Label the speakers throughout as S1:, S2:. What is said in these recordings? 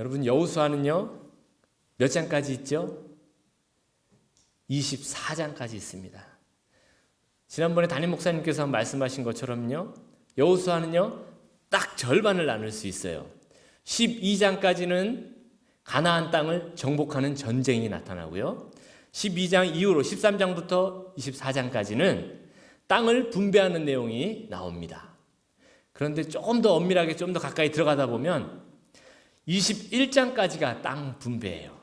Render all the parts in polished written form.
S1: 여러분, 여호수아는요 몇 장까지 있죠? 24장까지 있습니다. 지난번에 담임 목사님께서 말씀하신 것처럼요, 여호수아는요 딱 절반을 나눌 수 있어요. 12장까지는 가나안 땅을 정복하는 전쟁이 나타나고요, 12장 이후로 13장부터 24장까지는 땅을 분배하는 내용이 나옵니다. 그런데 조금 더 엄밀하게 좀 더 가까이 들어가다 보면 21장까지가 땅 분배예요.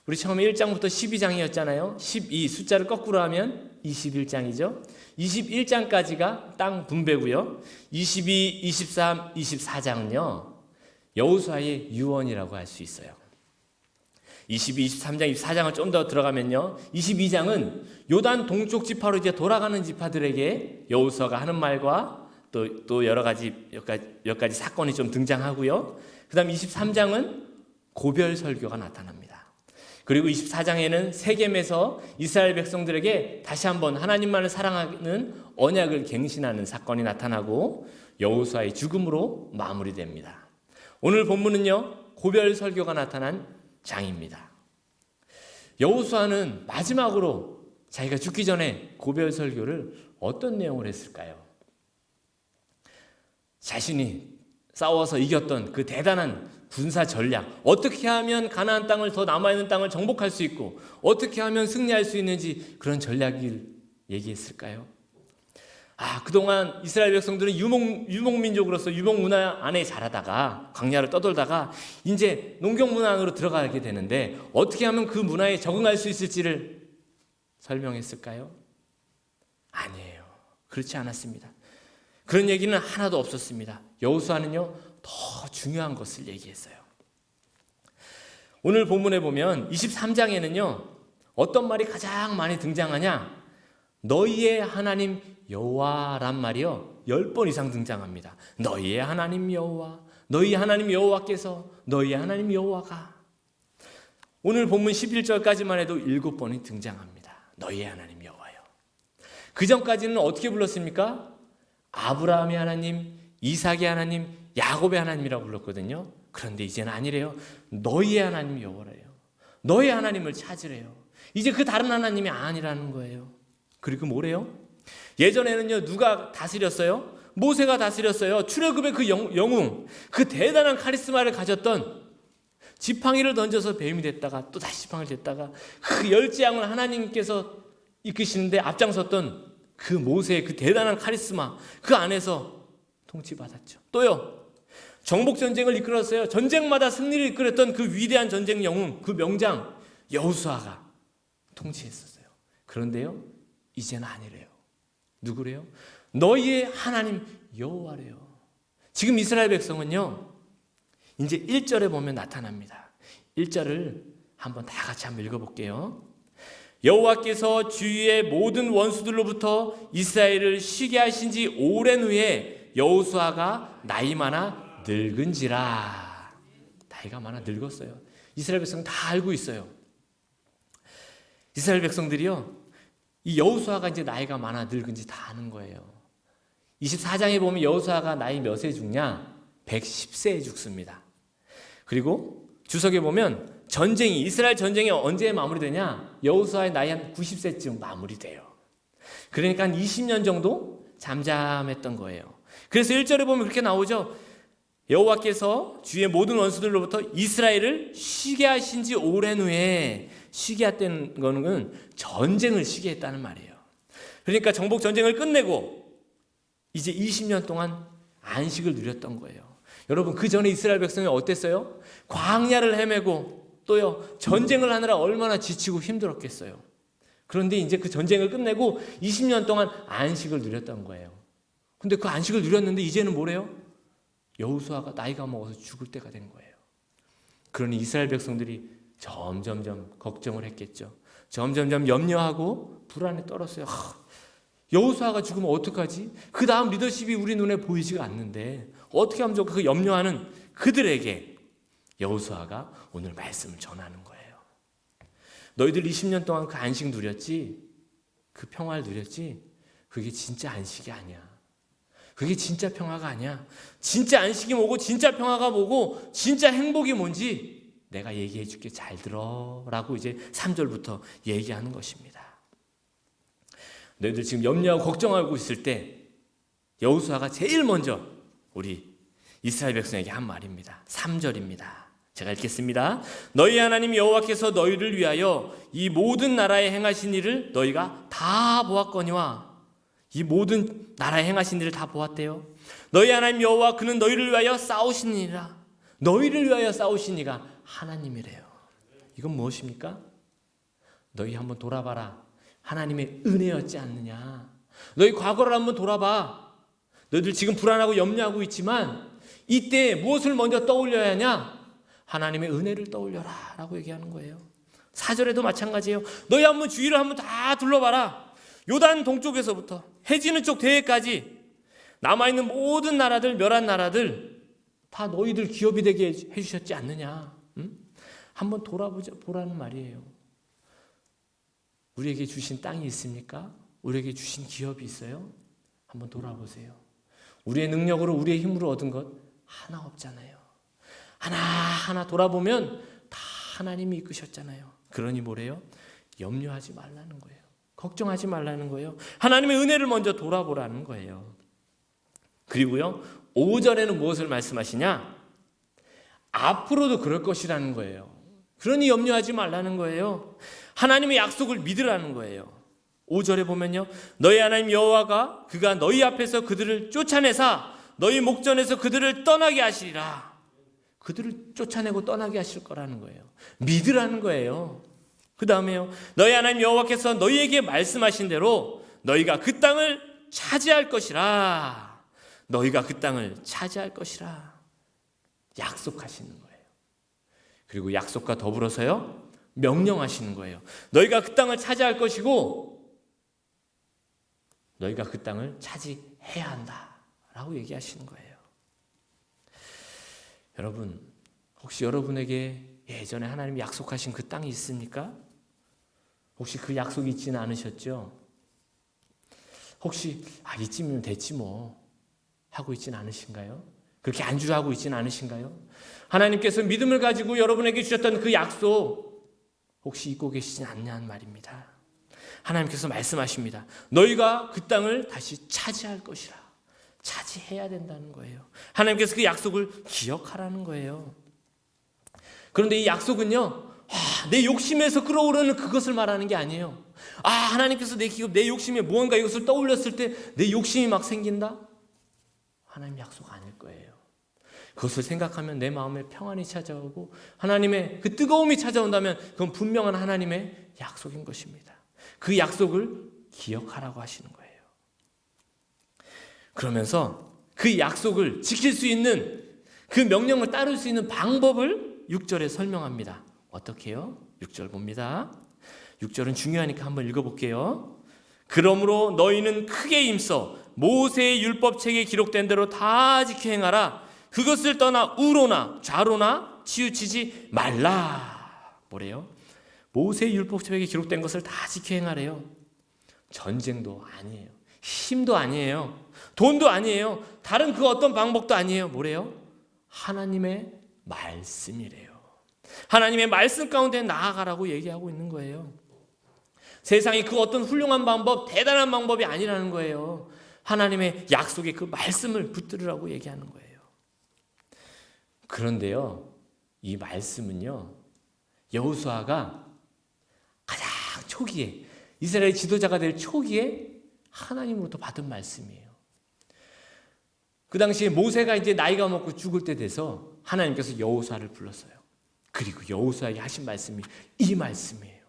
S1: 우리 처음에 1장부터 12장이었잖아요. 12 숫자를 거꾸로 하면 21장이죠. 21장까지가 땅 분배고요. 22, 23, 24장은요 여호수아의 유언이라고 할 수 있어요. 22, 23장, 24장을 좀 더 들어가면요, 22장은 요단 동쪽 지파로 이제 돌아가는 지파들에게 여호수아가 하는 말과 또 여러 가지 몇 가지 사건이 좀 등장하고요. 그다음 23장은 고별 설교가 나타납니다. 그리고 24장에는 세겜에서 이스라엘 백성들에게 다시 한번 하나님만을 사랑하는 언약을 갱신하는 사건이 나타나고 여호수아의 죽음으로 마무리됩니다. 오늘 본문은요 고별 설교가 나타난 장입니다. 여호수아는 마지막으로 자기가 죽기 전에 고별 설교를 어떤 내용을 했을까요? 자신이 싸워서 이겼던 그 대단한 군사 전략, 어떻게 하면 가나안 땅을, 더 남아있는 땅을 정복할 수 있고 어떻게 하면 승리할 수 있는지, 그런 전략을 얘기했을까요? 그동안 이스라엘 백성들은 유목민족으로서 유목문화 안에 자라다가 광야를 떠돌다가 이제 농경문화 안으로 들어가게 되는데 어떻게 하면 그 문화에 적응할 수 있을지를 설명했을까요? 아니에요. 그렇지 않았습니다. 그런 얘기는 하나도 없었습니다. 여호수아는요 더 중요한 것을 얘기했어요. 오늘 본문에 보면 23장에는요 어떤 말이 가장 많이 등장하냐, 너희의 하나님 여호와란 말이요 10번 이상 등장합니다. 너희의 하나님 여호와, 너희 하나님 여호와께서, 너희 하나님 여호와가. 오늘 본문 11절까지만 해도 7번이 등장합니다. 너희의 하나님 여호와요. 그 전까지는 어떻게 불렀습니까? 아브라함의 하나님, 이삭의 하나님, 야곱의 하나님이라고 불렀거든요. 그런데 이제는 아니래요. 너희의 하나님 여호와래요. 너희 하나님을 찾으래요. 이제 그 다른 하나님이 아니라는 거예요. 그리고 뭐래요? 예전에는요 누가 다스렸어요? 모세가 다스렸어요. 출애굽의 그 영웅, 그 대단한 카리스마를 가졌던, 지팡이를 던져서 뱀이 됐다가 또 다시 지팡이를 됐다가 그 열지양을 하나님께서 이끄시는데 앞장섰던 그 모세의 그 대단한 카리스마, 그 안에서 통치받았죠. 또요 정복전쟁을 이끌었어요. 전쟁마다 승리를 이끌었던 그 위대한 전쟁 영웅, 그 명장 여호수아가 통치했었어요. 그런데요 이제는 아니래요. 누구래요? 너희의 하나님 여호와래요. 지금 이스라엘 백성은요 이제 1절에 보면 나타납니다. 1절을 한번 다 같이 한번 읽어볼게요. 여호와께서 주위의 모든 원수들로부터 이스라엘을 쉬게 하신 지 오랜 후에 여호수아가 나이 많아 늙은지라. 나이가 많아 늙었어요. 이스라엘 백성은 다 알고 있어요. 이스라엘 백성들이요 이 여호수아가 이제 나이가 많아 늙은지 다 아는 거예요. 24장에 보면 여호수아가 나이 몇에 죽냐? 110세에 죽습니다. 그리고 주석에 보면 이스라엘 전쟁이 언제 마무리되냐? 여호수아의 나이 한 90세쯤 마무리돼요. 그러니까 한 20년 정도 잠잠했던 거예요. 그래서 1절에 보면 그렇게 나오죠. 여호와께서 주의 모든 원수들로부터 이스라엘을 쉬게 하신 지 오랜 후에, 쉬게 했다는 거는 전쟁을 쉬게 했다는 말이에요. 그러니까 정복 전쟁을 끝내고 이제 20년 동안 안식을 누렸던 거예요. 여러분 그 전에 이스라엘 백성이 어땠어요? 광야를 헤매고 또요 전쟁을 하느라 얼마나 지치고 힘들었겠어요. 그런데 이제 그 전쟁을 끝내고 20년 동안 안식을 누렸던 거예요. 근데 그 안식을 누렸는데 이제는 뭐래요? 여호수아가 나이가 먹어서 죽을 때가 된 거예요. 그러니 이스라엘 백성들이 점점점 걱정을 했겠죠. 점점점 염려하고 불안에 떨었어요. 여호수아가 죽으면 어떡하지? 그 다음 리더십이 우리 눈에 보이지가 않는데 어떻게 하면 좋을까? 그 염려하는 그들에게 여호수아가 오늘 말씀을 전하는 거예요. 너희들 20년 동안 그 안식 누렸지? 그 평화를 누렸지? 그게 진짜 안식이 아니야. 그게 진짜 평화가 아니야. 진짜 안식이 뭐고 진짜 평화가 뭐고 진짜 행복이 뭔지 내가 얘기해 줄게, 잘 들어 라고 이제 3절부터 얘기하는 것입니다. 너희들 지금 염려하고 걱정하고 있을 때 여호수아가 제일 먼저 우리 이스라엘 백성에게 한 말입니다. 3절입니다. 제가 읽겠습니다. 너희 하나님 여호와께서 너희를 위하여 이 모든 나라에 행하신 일을 너희가 다 보았거니와. 이 모든 나라에 행하신 일을 다 보았대요. 너희 하나님 여호와 그는 너희를 위하여 싸우시니라. 너희를 위하여 싸우신 이가 하나님이래요. 이건 무엇입니까? 너희 한번 돌아봐라. 하나님의 은혜였지 않느냐. 너희 과거를 한번 돌아봐. 너희들 지금 불안하고 염려하고 있지만 이때 무엇을 먼저 떠올려야 하냐? 하나님의 은혜를 떠올려라 라고 얘기하는 거예요. 4절에도 마찬가지예요. 너희 한번 주위를 한번 다 둘러봐라. 요단 동쪽에서부터 해지는 쪽 대해까지 남아있는 모든 나라들, 멸한 나라들 다 너희들 기업이 되게 해주셨지 않느냐. 응? 한번 보라는 말이에요. 우리에게 주신 땅이 있습니까? 우리에게 주신 기업이 있어요? 한번 돌아보세요. 우리의 능력으로, 우리의 힘으로 얻은 것 하나 없잖아요. 하나하나 돌아보면 다 하나님이 이끄셨잖아요. 그러니 뭐래요? 염려하지 말라는 거예요. 걱정하지 말라는 거예요. 하나님의 은혜를 먼저 돌아보라는 거예요. 그리고요, 5절에는 무엇을 말씀하시냐? 앞으로도 그럴 것이라는 거예요. 그러니 염려하지 말라는 거예요. 하나님의 약속을 믿으라는 거예요. 5절에 보면요, 너희 하나님 여호와가 그가 너희 앞에서 그들을 쫓아내사 너희 목전에서 그들을 떠나게 하시리라. 그들을 쫓아내고 떠나게 하실 거라는 거예요. 믿으라는 거예요. 그 다음에요, 너희 하나님 여호와께서 너희에게 말씀하신 대로 너희가 그 땅을 차지할 것이라. 너희가 그 땅을 차지할 것이라 약속하시는 거예요. 그리고 약속과 더불어서요, 명령하시는 거예요. 너희가 그 땅을 차지할 것이고 너희가 그 땅을 차지해야 한다라고 얘기하시는 거예요. 여러분, 혹시 여러분에게 예전에 하나님이 약속하신 그 땅이 있습니까? 혹시 그 약속이 있지는 않으셨죠? 혹시 이쯤이면 됐지 뭐 하고 있지는 않으신가요? 그렇게 안주하고 있지는 않으신가요? 하나님께서 믿음을 가지고 여러분에게 주셨던 그 약속 혹시 잊고 계시진 않냐는 말입니다. 하나님께서 말씀하십니다. 너희가 그 땅을 다시 차지할 것이라. 차지해야 된다는 거예요. 하나님께서 그 약속을 기억하라는 거예요. 그런데 이 약속은요, 내 욕심에서 끌어오르는 그것을 말하는 게 아니에요. 하나님께서 내 욕심에 무언가 이것을 떠올렸을 때 내 욕심이 막 생긴다? 하나님 약속 아닐 거예요. 그것을 생각하면 내 마음에 평안이 찾아오고 하나님의 그 뜨거움이 찾아온다면 그건 분명한 하나님의 약속인 것입니다. 그 약속을 기억하라고 하시는 거예요. 그러면서 그 약속을 지킬 수 있는, 그 명령을 따를 수 있는 방법을 6절에 설명합니다. 어떻게 해요? 6절 봅니다. 6절은 중요하니까 한번 읽어볼게요. 그러므로 너희는 크게 힘써 모세의 율법책에 기록된 대로 다 지켜 행하라. 그것을 떠나 우로나 좌로나 치우치지 말라. 뭐래요? 모세의 율법책에 기록된 것을 다 지켜 행하래요. 전쟁도 아니에요. 힘도 아니에요. 돈도 아니에요. 다른 그 어떤 방법도 아니에요. 뭐래요? 하나님의 말씀이래요. 하나님의 말씀 가운데 나아가라고 얘기하고 있는 거예요. 세상이 그 어떤 훌륭한 방법, 대단한 방법이 아니라는 거예요. 하나님의 약속의 그 말씀을 붙들으라고 얘기하는 거예요. 그런데요, 이 말씀은요, 여호수아가 가장 초기에, 이스라엘 지도자가 될 초기에 하나님으로부터 받은 말씀이에요. 그 당시에 모세가 이제 나이가 먹고 죽을 때 돼서 하나님께서 여호수아를 불렀어요. 그리고 여호수아에게 하신 말씀이 이 말씀이에요.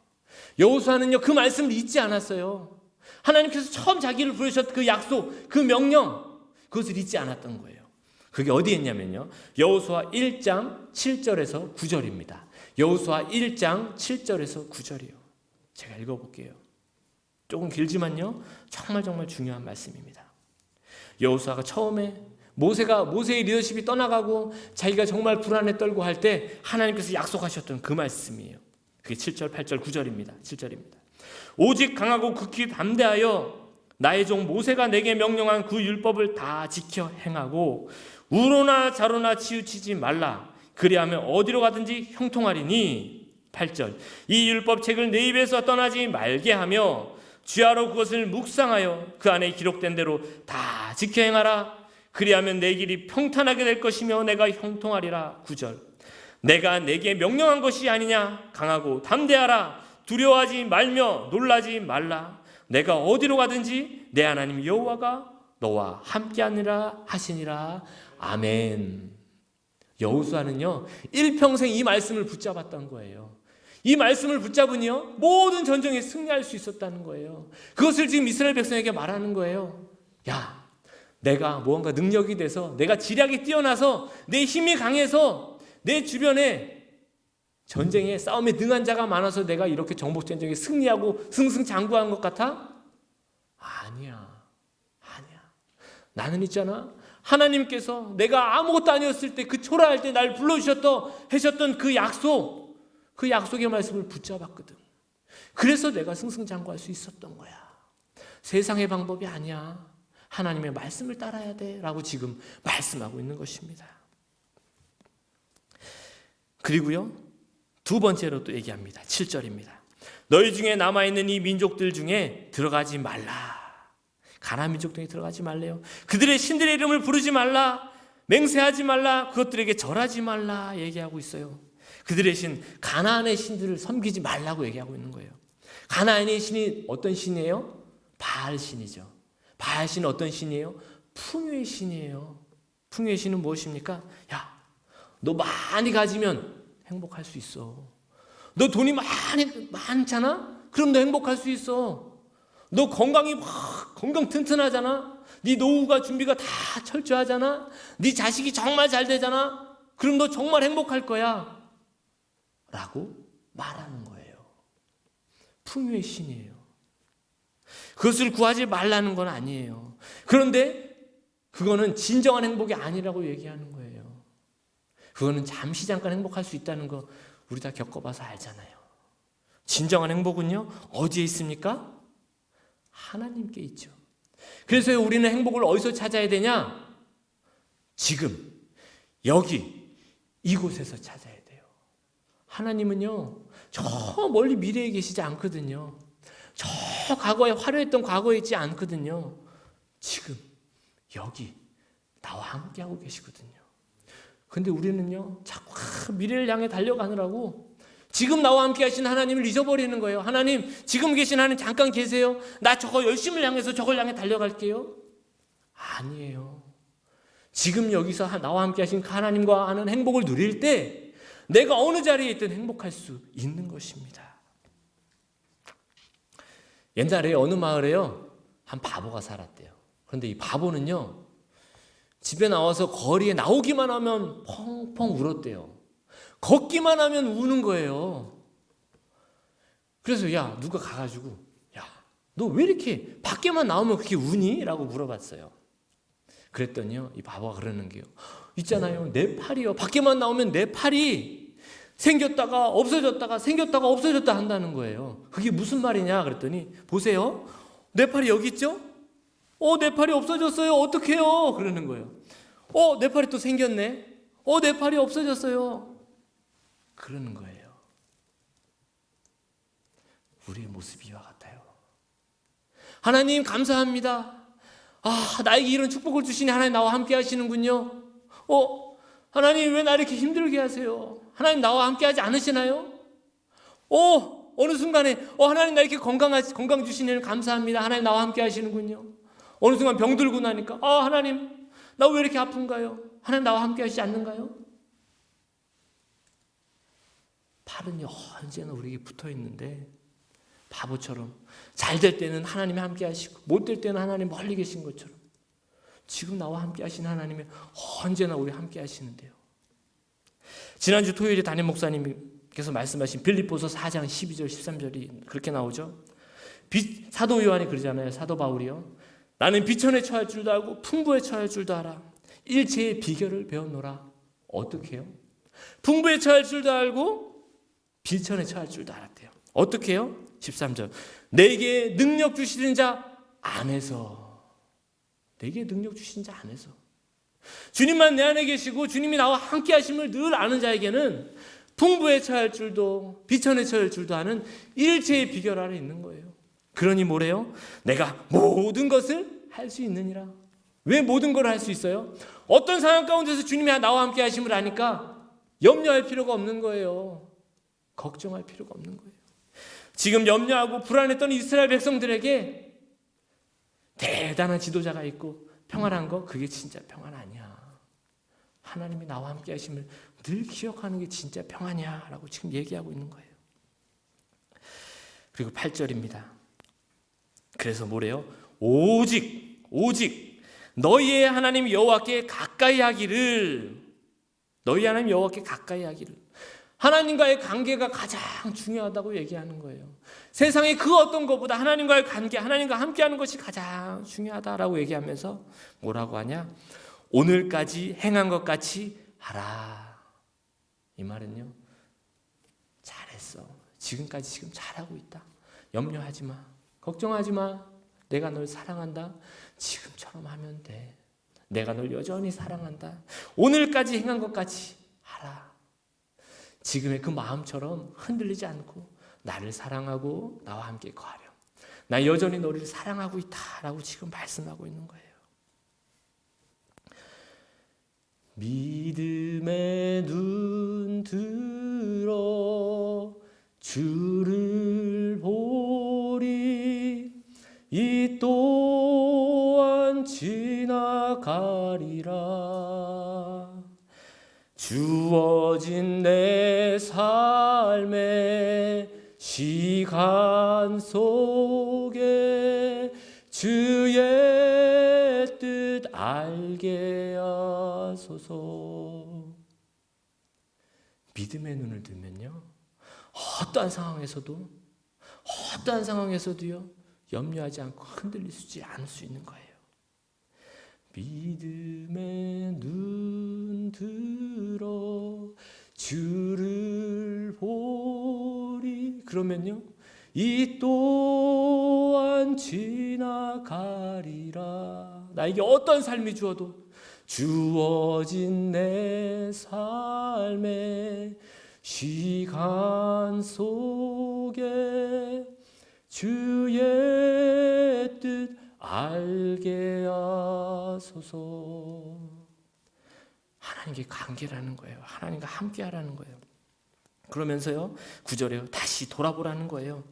S1: 여호수아는요, 그 말씀을 잊지 않았어요. 하나님께서 처음 자기를 부르셨던 그 약속, 그 명령, 그것을 잊지 않았던 거예요. 그게 어디에 있냐면요, 여호수아 1장 7절에서 9절입니다. 여호수아 1장 7절에서 9절이요. 제가 읽어볼게요. 조금 길지만요, 정말 중요한 말씀입니다. 여호수아가 처음에 모세의 리더십이 떠나가고 자기가 정말 불안에 떨고 할 때 하나님께서 약속하셨던 그 말씀이에요. 그게 7절, 8절, 9절입니다. 7절입니다. 오직 강하고 극히 담대하여 나의 종 모세가 내게 명령한 그 율법을 다 지켜 행하고 우로나 좌로나 치우치지 말라. 그리하면 어디로 가든지 형통하리니. 8절 이 율법책을 내 입에서 떠나지 말게 하며 주야로 그것을 묵상하여 그 안에 기록된 대로 다 지켜 행하라. 그리하면 내 길이 평탄하게 될 것이며 내가 형통하리라. 9절 내가 내게 명령한 것이 아니냐. 강하고 담대하라. 두려워하지 말며 놀라지 말라. 내가 어디로 가든지 내 하나님 여호와가 너와 함께하니라 하시니라. 아멘. 여호수아는요 일평생 이 말씀을 붙잡았던 거예요. 이 말씀을 붙잡으니요 모든 전쟁에 승리할 수 있었다는 거예요. 그것을 지금 이스라엘 백성에게 말하는 거예요. 야, 내가 무언가 능력이 돼서, 내가 지략이 뛰어나서, 내 힘이 강해서 내 주변에 전쟁에 싸움에 능한 자가 많아서 내가 이렇게 정복전쟁에 승리하고 승승장구한 것 같아? 아니야. 나는 있잖아, 하나님께서 내가 아무것도 아니었을 때, 그 초라할 때 날 불러주셨던 그 약속의 말씀을 붙잡았거든. 그래서 내가 승승장구할 수 있었던 거야. 세상의 방법이 아니야. 하나님의 말씀을 따라야 돼 라고 지금 말씀하고 있는 것입니다. 그리고요 두 번째로 또 얘기합니다. 7절입니다. 너희 중에 남아있는 이 민족들 중에 들어가지 말라. 가나안 민족 중에 들어가지 말래요. 그들의 신들의 이름을 부르지 말라. 맹세하지 말라. 그것들에게 절하지 말라 얘기하고 있어요. 그들의 신, 가나안의 신들을 섬기지 말라고 얘기하고 있는 거예요. 가나안의 신이 어떤 신이에요? 바알 신이죠. 바알 신은 어떤 신이에요? 풍요의 신이에요. 풍요의 신은 무엇입니까? 야, 너 많이 가지면 행복할 수 있어. 너 돈이 많잖아? 그럼 너 행복할 수 있어. 너 건강 튼튼하잖아? 네 노후가 준비가 다 철저하잖아? 네 자식이 정말 잘 되잖아? 그럼 너 정말 행복할 거야 라고 말하는 거예요. 풍요의 신이에요. 그것을 구하지 말라는 건 아니에요. 그런데 그거는 진정한 행복이 아니라고 얘기하는 거예요. 그거는 잠시 잠깐 행복할 수 있다는 거 우리 다 겪어봐서 알잖아요. 진정한 행복은요 어디에 있습니까? 하나님께 있죠. 그래서 우리는 행복을 어디서 찾아야 되냐? 지금 여기 이곳에서 찾아야 돼요. 하나님은요 저 멀리 미래에 계시지 않거든요. 저 과거에 화려했던 과거에 있지 않거든요. 지금 여기 나와 함께하고 계시거든요. 근데 우리는요 자꾸 미래를 향해 달려가느라고 지금 나와 함께 하신 하나님을 잊어버리는 거예요. 하나님, 지금 계신 하나님 잠깐 계세요. 나 저거 열심을 향해서 저걸 향해 달려갈게요. 아니에요. 지금 여기서 나와 함께 하신 하나님과 하는 행복을 누릴 때 내가 어느 자리에 있든 행복할 수 있는 것입니다. 옛날에 어느 마을에요 한 바보가 살았대요. 그런데 이 바보는요 집에 나와서 거리에 나오기만 하면 펑펑 울었대요. 걷기만 하면 우는 거예요. 그래서 야, 누가 가가지고 야, 너 왜 이렇게 밖에만 나오면 그렇게 우니? 라고 물어봤어요. 그랬더니요 이 바보가 그러는 게요, 있잖아요, 내 팔이요, 밖에만 나오면 내 팔이 생겼다가 없어졌다가 생겼다가 없어졌다 한다는 거예요. 그게 무슨 말이냐 그랬더니, 보세요, 내 팔이 여기 있죠? 내 팔이 없어졌어요. 어떡해요? 그러는 거예요. 내 팔이 또 생겼네. 내 팔이 없어졌어요. 그러는 거예요. 우리의 모습이 이와 같아요. 하나님 감사합니다. 나에게 이런 축복을 주시니 하나님 나와 함께 하시는군요. 하나님 왜 나 이렇게 힘들게 하세요? 하나님 나와 함께 하지 않으시나요? 어느 순간에 하나님 나 이렇게 건강 주시니 감사합니다. 하나님 나와 함께 하시는군요. 어느 순간 병들고 나니까 하나님 나 왜 이렇게 아픈가요? 하나님 나와 함께 하시지 않는가요? 팔은요 언제나 우리에게 붙어 있는데 바보처럼 잘 될 때는 하나님이 함께 하시고 못 될 때는 하나님 멀리 계신 것처럼 지금 나와 함께 하신 하나님이 언제나 우리 함께 하시는데요. 지난주 토요일에 담임 목사님께서 말씀하신 빌립보서 4장 12절 13절이 그렇게 나오죠. 사도 요한이 그러잖아요. 사도 바울이요, 나는 비천에 처할 줄도 알고 풍부에 처할 줄도 알아. 일체의 비결을 배웠노라. 어떻게 해요? 풍부에 처할 줄도 알고 비천에 처할 줄도 알았대요. 어떻게 해요? 13절 내게 능력 주시는 자 안에서. 내게 능력 주신 자 안에서. 주님만 내 안에 계시고 주님이 나와 함께 하심을 늘 아는 자에게는 풍부에 처할 줄도 비천에 처할 줄도 아는 일체의 비결 아래 있는 거예요. 그러니 뭐래요? 내가 모든 것을 할 수 있느니라. 왜 모든 걸 할 수 있어요? 어떤 상황 가운데서 주님이 나와 함께 하심을 아니까 염려할 필요가 없는 거예요. 걱정할 필요가 없는 거예요. 지금 염려하고 불안했던 이스라엘 백성들에게 대단한 지도자가 있고 평안한 거, 그게 진짜 평안 아니야. 하나님이 나와 함께 하심을 늘 기억하는 게 진짜 평안이야 라고 지금 얘기하고 있는 거예요. 그리고 8절입니다. 그래서 뭐래요? 오직 너희의 하나님 여호와께 가까이 하기를. 너희 하나님 여호와께 가까이 하기를. 하나님과의 관계가 가장 중요하다고 얘기하는 거예요. 세상의 그 어떤 것보다 하나님과의 관계, 하나님과 함께하는 것이 가장 중요하다라고 얘기하면서 뭐라고 하냐? 오늘까지 행한 것 같이 하라. 이 말은요, 잘했어. 지금까지 지금 잘하고 있다. 염려하지 마. 걱정하지 마. 내가 널 사랑한다. 지금처럼 하면 돼. 내가 널 여전히 사랑한다. 오늘까지 행한 것 같이 하라. 지금의 그 마음처럼 흔들리지 않고 나를 사랑하고 나와 함께 거하렴. 나 여전히 너를 사랑하고 있다라고 지금 말씀하고 있는 거예요. 믿음의 눈 들어 주를 보리. 이 또한 지나가리라. 주어진 내 삶의 시간 속에 주의 뜻 알게 하소서. 믿음의 눈을 들면요, 어떠한 상황에서도요 염려하지 않고 흔들리지 않을 수 있는 거예요. 믿음의 눈 들어 주를 보리. 그러면요, 이 또한 지나가리라. 나에게 어떤 삶이 주어진 내 삶의 시간 속에 주의 뜻 알게 하소서. 하나님께 관계라는 거예요. 하나님과 함께 하라는 거예요. 그러면서요 9절에 다시 돌아보라는 거예요.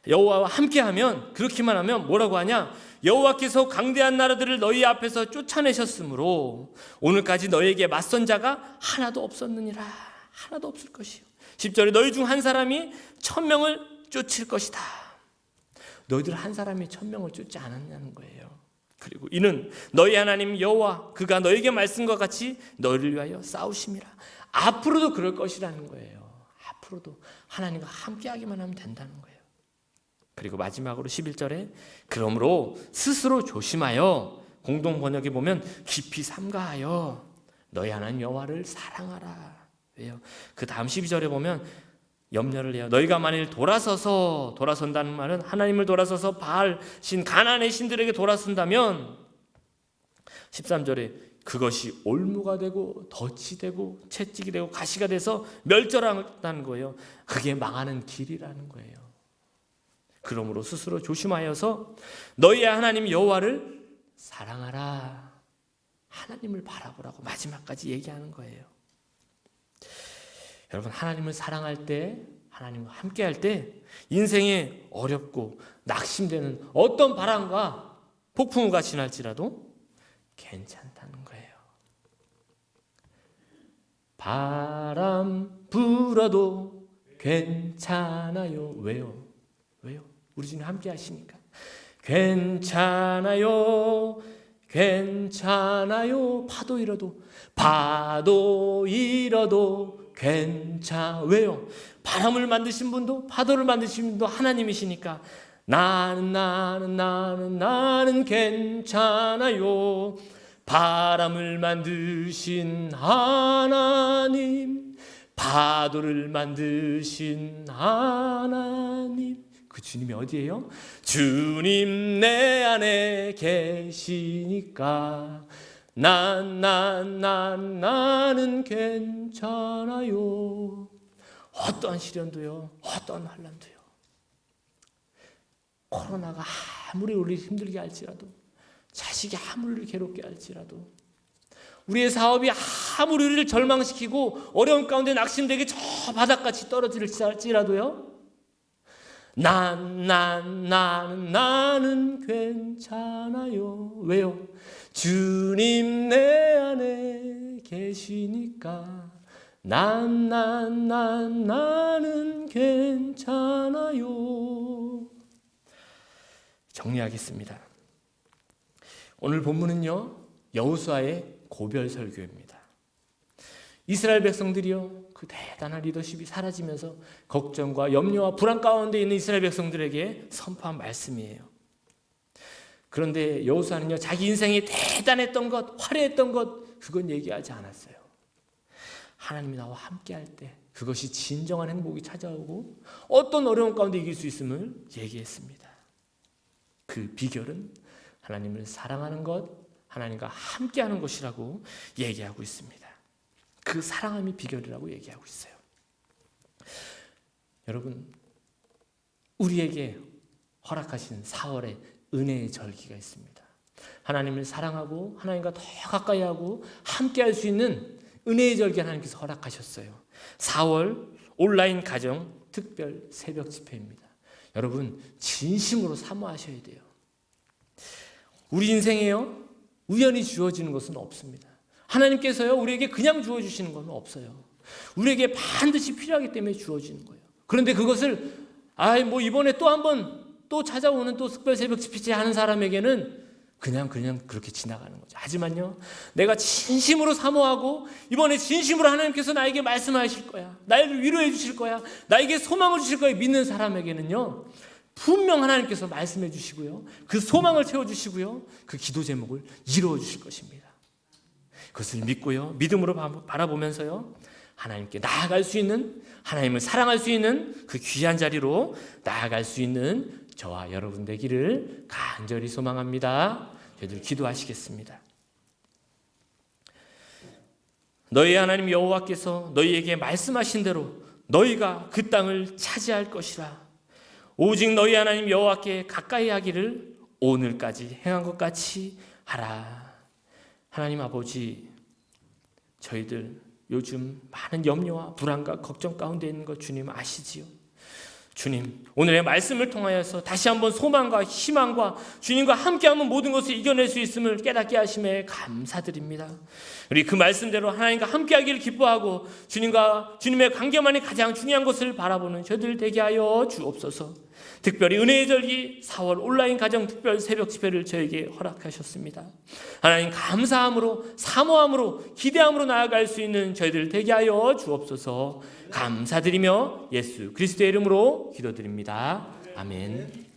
S1: 여호와와 함께하면, 그렇게만 하면 뭐라고 하냐? 여호와께서 강대한 나라들을 너희 앞에서 쫓아내셨으므로 오늘까지 너희에게 맞선 자가 하나도 없었느니라. 하나도 없을 것이요. 10절에 너희 중 한 사람이 1000명을 쫓을 것이다. 너희들 한 사람이 1000명을 쫓지 않았냐는 거예요. 그리고 이는 너희 하나님 여호와 그가 너에게 말씀과 같이 너희를 위하여 싸우심이라. 앞으로도 그럴 것이라는 거예요. 앞으로도 하나님과 함께하기만 하면 된다는 거예요. 그리고 마지막으로 11절에 그러므로 스스로 조심하여, 공동 번역에 보면 깊이 삼가하여 너희 하나님 여호와를 사랑하라. 왜요? 그 다음 12절에 보면 염려를 해요. 너희가 만일 돌아선다는 말은 하나님을 돌아서서 바알 신 가나안의 신들에게 돌아선다면 13절에 그것이 올무가 되고 덫이 되고 채찍이 되고 가시가 돼서 멸절한다는 거예요. 그게 망하는 길이라는 거예요. 그러므로 스스로 조심하여서 너희의 하나님 여호와를 사랑하라. 하나님을 바라보라고 마지막까지 얘기하는 거예요. 여러분, 하나님을 사랑할 때, 하나님과 함께할 때 인생에 어렵고 낙심되는 어떤 바람과 폭풍우가 지날지라도 괜찮다는 거예요. 바람 불어도 괜찮아요. 왜요? 우리 주님 함께 하시니까. 괜찮아요. 파도 일어도 왜요? 바람을 만드신 분도 파도를 만드신 분도 하나님이시니까 나는 괜찮아요. 바람을 만드신 하나님, 파도를 만드신 하나님, 그 주님이 어디예요? 주님 내 안에 계시니까 나는 괜찮아요. 어떠한 시련도요, 어떠한 환난도요, 코로나가 아무리 우리를 힘들게 할지라도, 자식이 아무리 우리를 괴롭게 할지라도, 우리의 사업이 아무리 우리를 절망시키고 어려운 가운데 낙심되게 저 바닥같이 떨어질지라도요, 나는 괜찮아요. 왜요? 주님 내 안에 계시니까 나는 괜찮아요. 정리하겠습니다. 오늘 본문은요, 여호수아의 고별 설교입니다. 이스라엘 백성들이요, 그 대단한 리더십이 사라지면서 걱정과 염려와 불안 가운데 있는 이스라엘 백성들에게 선포한 말씀이에요. 그런데 여호수아는요, 자기 인생이 대단했던 것, 화려했던 것, 그건 얘기하지 않았어요. 하나님이 나와 함께할 때 그것이 진정한 행복이 찾아오고 어떤 어려운 가운데 이길 수 있음을 얘기했습니다. 그 비결은 하나님을 사랑하는 것, 하나님과 함께하는 것이라고 얘기하고 있습니다. 그 사랑함이 비결이라고 얘기하고 있어요. 여러분, 우리에게 허락하신 4월에 은혜의 절기가 있습니다. 하나님을 사랑하고 하나님과 더 가까이 하고 함께할 수 있는 은혜의 절기 하나님께서 허락하셨어요. 4월 온라인 가정 특별 새벽 집회입니다. 여러분, 진심으로 사모하셔야 돼요. 우리 인생에요, 우연히 주어지는 것은 없습니다. 하나님께서요, 우리에게 그냥 주어주시는 건 없어요. 우리에게 반드시 필요하기 때문에 주어지는 거예요. 그런데 그것을 이번에 또 한 번 또 찾아오는 또 특별 새벽 집회 하는 사람에게는 그냥 그렇게 지나가는 거죠. 하지만요, 내가 진심으로 사모하고 이번에 진심으로 하나님께서 나에게 말씀하실 거야, 나를 위로해 주실 거야, 나에게 소망을 주실 거야 믿는 사람에게는요, 분명 하나님께서 말씀해 주시고요, 그 소망을 채워주시고요, 그 기도 제목을 이루어 주실 것입니다. 그것을 믿고요, 믿음으로 바라보면서요, 하나님께 나아갈 수 있는, 하나님을 사랑할 수 있는 그 귀한 자리로 나아갈 수 있는 저와 여러분 되기를 간절히 소망합니다. 저희들 기도하시겠습니다. 너희 하나님 여호와께서 너희에게 말씀하신 대로 너희가 그 땅을 차지할 것이라. 오직 너희 하나님 여호와께 가까이 하기를 오늘까지 행한 것 같이 하라. 하나님 아버지, 저희들 요즘 많은 염려와 불안과 걱정 가운데 있는 것 주님 아시지요? 주님, 오늘의 말씀을 통하여서 다시 한번 소망과 희망과 주님과 함께하면 모든 것을 이겨낼 수 있음을 깨닫게 하심에 감사드립니다. 우리 그 말씀대로 하나님과 함께하기를 기뻐하고 주님과 주님의 관계만이 가장 중요한 것을 바라보는 저희들 되게 하여 주옵소서. 특별히 은혜의 절기 4월 온라인 가정 특별 새벽 집회를 저에게 허락하셨습니다. 하나님, 감사함으로 사모함으로 기대함으로 나아갈 수 있는 저희들 되게 하여 주옵소서. 감사드리며 예수 그리스도의 이름으로 기도드립니다. 아멘.